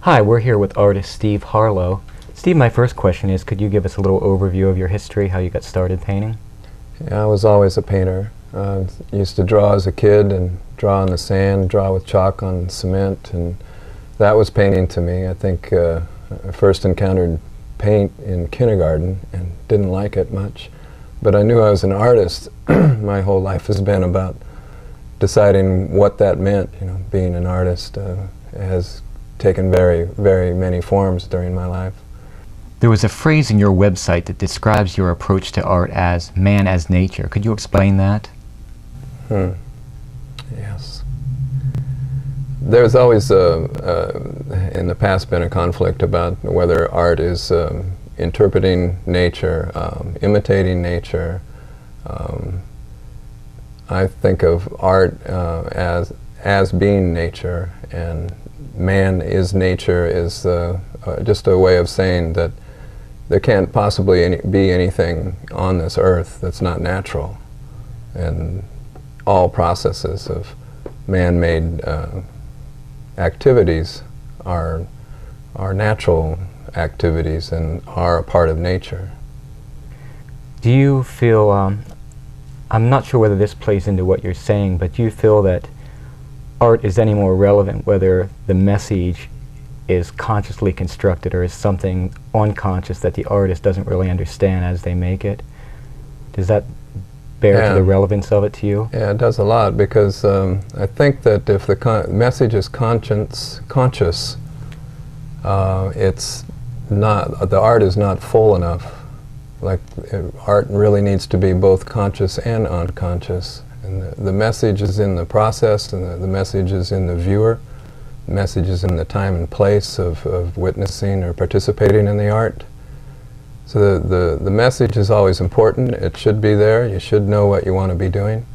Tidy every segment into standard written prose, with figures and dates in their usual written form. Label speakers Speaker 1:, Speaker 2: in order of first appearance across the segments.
Speaker 1: Hi, we're here with artist Steve Harlow. Steve, my first question is, could you give us a little overview of your history, how you got started painting?
Speaker 2: Yeah, I was always a painter. Used to draw as a kid and draw in the sand, draw with chalk on cement, and that was painting to me. I think I first encountered paint in kindergarten and didn't like it much, but I knew I was an artist. My whole life has been about deciding what that meant. You know, being an artist has taken very, very many forms during my life.
Speaker 1: There was a phrase in your website that describes your approach to art as man as nature. Could you explain that?
Speaker 2: Yes. There's always, in the past, been a conflict about whether art is interpreting nature, imitating nature. I think of art as being nature, and man is nature is just a way of saying that there can't possibly be anything on this earth that's not natural, and all processes of man-made activities are natural activities and are a part of nature.
Speaker 1: Do you feel, I'm not sure whether this plays into what you're saying, but do you feel that art is any more relevant whether the message is consciously constructed or is something unconscious that the artist doesn't really understand as they make it? Does that bear to the relevance of it to you?
Speaker 2: Yeah, it does a lot, because I think that if the message is conscious, it's not, the art is not full enough. Like, art really needs to be both conscious and unconscious. And the message is in the process, and the message is in the viewer. The message is in the time and place of witnessing or participating in the art. So the message is always important. It should be there. You should know what you want to be doing.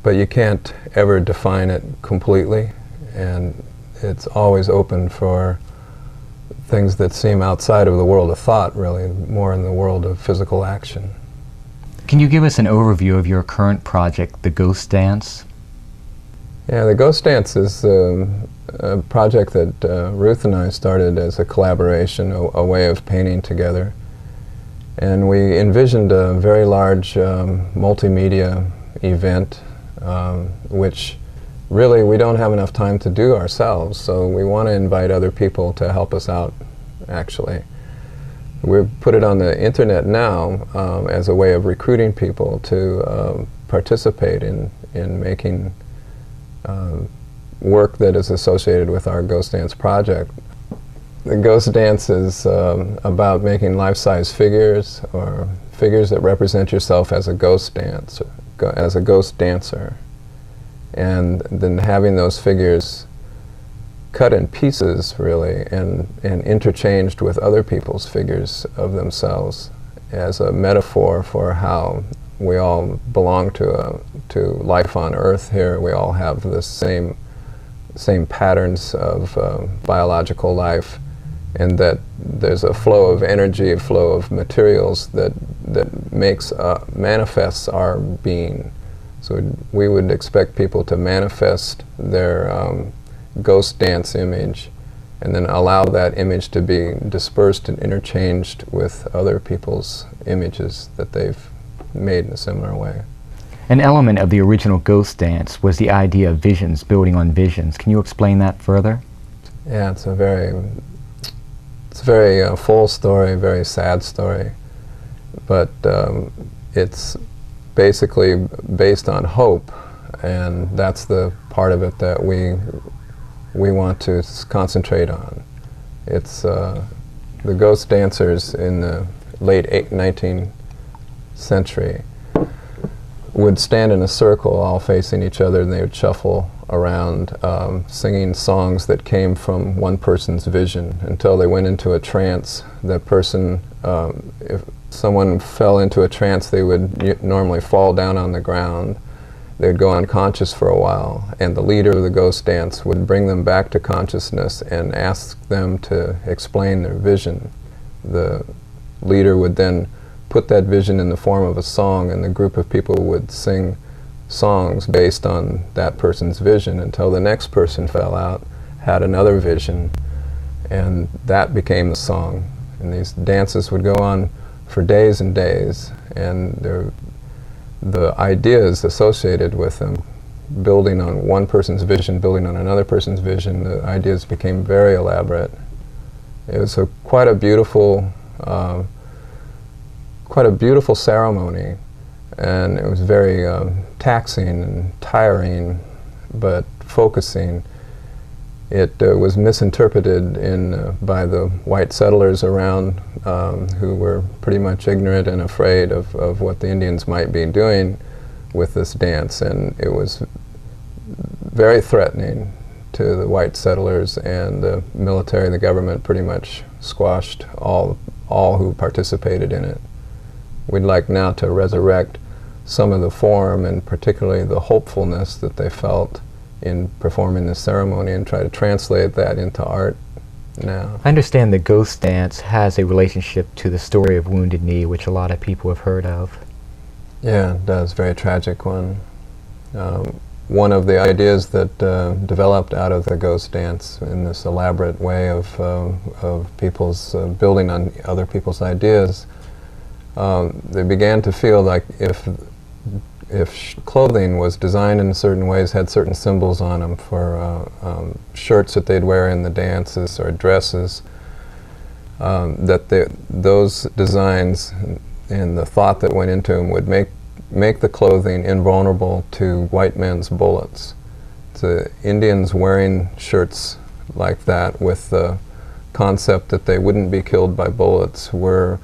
Speaker 2: But you can't ever define it completely. And it's always open for things that seem outside of the world of thought, really, more in the world of physical action.
Speaker 1: Can you give us an overview of your current project, The Ghost Dance?
Speaker 2: Yeah, The Ghost Dance is a project that Ruth and I started as a collaboration, a way of painting together. And we envisioned a very large multimedia event, which really we don't have enough time to do ourselves, so we want to invite other people to help us out, actually. We've put it on the internet now as a way of recruiting people to participate in making work that is associated with our Ghost Dance project. The Ghost Dance is about making life-size figures, or figures that represent yourself as a ghost dancer, and then having those figures cut in pieces, really, and interchanged with other people's figures of themselves as a metaphor for how we all belong to life on Earth here. We all have the same patterns of biological life, and that there's a flow of energy, a flow of materials that manifests our being. So we would expect people to manifest their ghost dance image, and then allow that image to be dispersed and interchanged with other people's images that they've made in a similar way.
Speaker 1: An element of the original Ghost Dance was the idea of visions building on visions. Can you explain that further?
Speaker 2: Yeah, it's a very full story, very sad story, but it's basically based on hope, and that's the part of it that we want to concentrate on. It's the ghost dancers in the late 19th century would stand in a circle all facing each other, and they would shuffle around singing songs that came from one person's vision until they went into a trance. The person, if someone fell into a trance, they would normally fall down on the ground. They would go unconscious for a while, and the leader of the ghost dance would bring them back to consciousness and ask them to explain their vision. The leader would then put that vision in the form of a song, and the group of people would sing songs based on that person's vision until the next person fell out, had another vision, And that became the song. And these dances would go on for days and days, and the ideas associated with them, building on one person's vision, building on another person's vision, the ideas became very elaborate. It was quite a beautiful ceremony, and it was very taxing and tiring, but focusing. It was misinterpreted by the white settlers around, who were pretty much ignorant and afraid of what the Indians might be doing with this dance, and it was very threatening to the white settlers, and the military, the government pretty much squashed all who participated in it. We'd like now to resurrect some of the form, and particularly the hopefulness that they felt in performing this ceremony, and try to translate that into art now.
Speaker 1: I understand the ghost dance has a relationship to the story of Wounded Knee, which a lot of people have heard of.
Speaker 2: Yeah, it does. Very tragic one. One of the ideas that developed out of the ghost dance in this elaborate way of people's building on other people's ideas, they began to feel like if clothing was designed in certain ways, had certain symbols on them for shirts that they'd wear in the dances or dresses, that those designs and the thought that went into them would make the clothing invulnerable to white men's bullets. The Indians wearing shirts like that with the concept that they wouldn't be killed by bullets were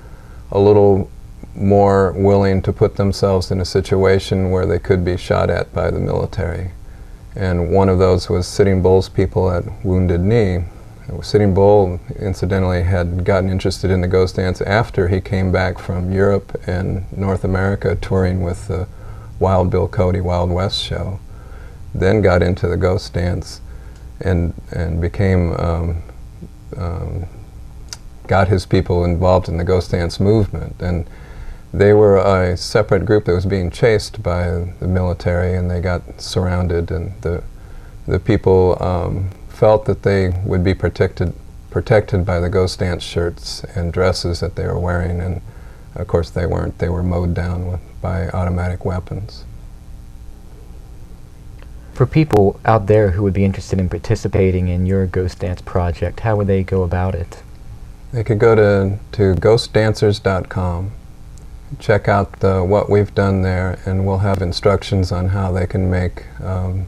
Speaker 2: a little more willing to put themselves in a situation where they could be shot at by the military. And one of those was Sitting Bull's people at Wounded Knee. Sitting Bull, incidentally, had gotten interested in the ghost dance after he came back from Europe and North America touring with the Wild Bill Cody Wild West show. Then got into the ghost dance and became, got his people involved in the ghost dance movement. And they were a separate group that was being chased by the military, and they got surrounded, and the people felt that they would be protected by the ghost dance shirts and dresses that they were wearing, and of course they weren't. They were mowed down by automatic weapons.
Speaker 1: For people out there who would be interested in participating in your ghost dance project, how would they go about it?
Speaker 2: They could go to ghostdancers.com, check out what we've done there, and we'll have instructions on how they can make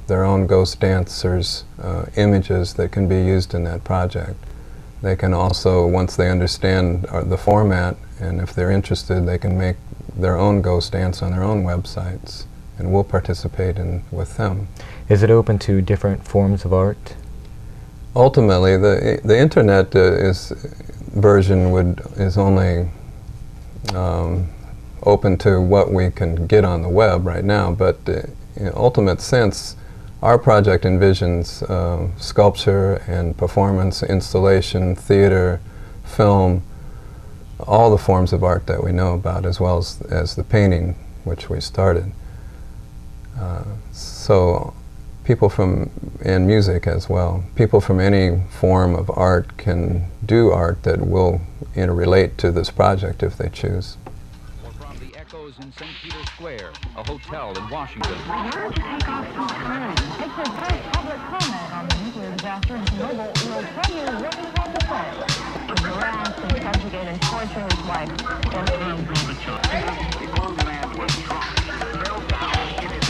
Speaker 2: their own ghost dancers images that can be used in that project. They can also, once they understand the format, and if they're interested, they can make their own ghost dance on their own websites, and we'll participate with them.
Speaker 1: Is it open to different forms of art?
Speaker 2: Ultimately, the internet version is only open to what we can get on the web right now, but in ultimate sense, our project envisions sculpture and performance, installation, theater, film, all the forms of art that we know about, as well as the painting, which we started. So people and music as well. People from any form of art can do art that will relate to this project if they choose.
Speaker 3: In St. Peter's Square, a hotel in Washington.
Speaker 4: It's a very public comment on the nuclear disaster, and Noble will tell you what he had to say. He harassed and subjugated and tortured his wife.
Speaker 5: The old man was drunk, fell down in his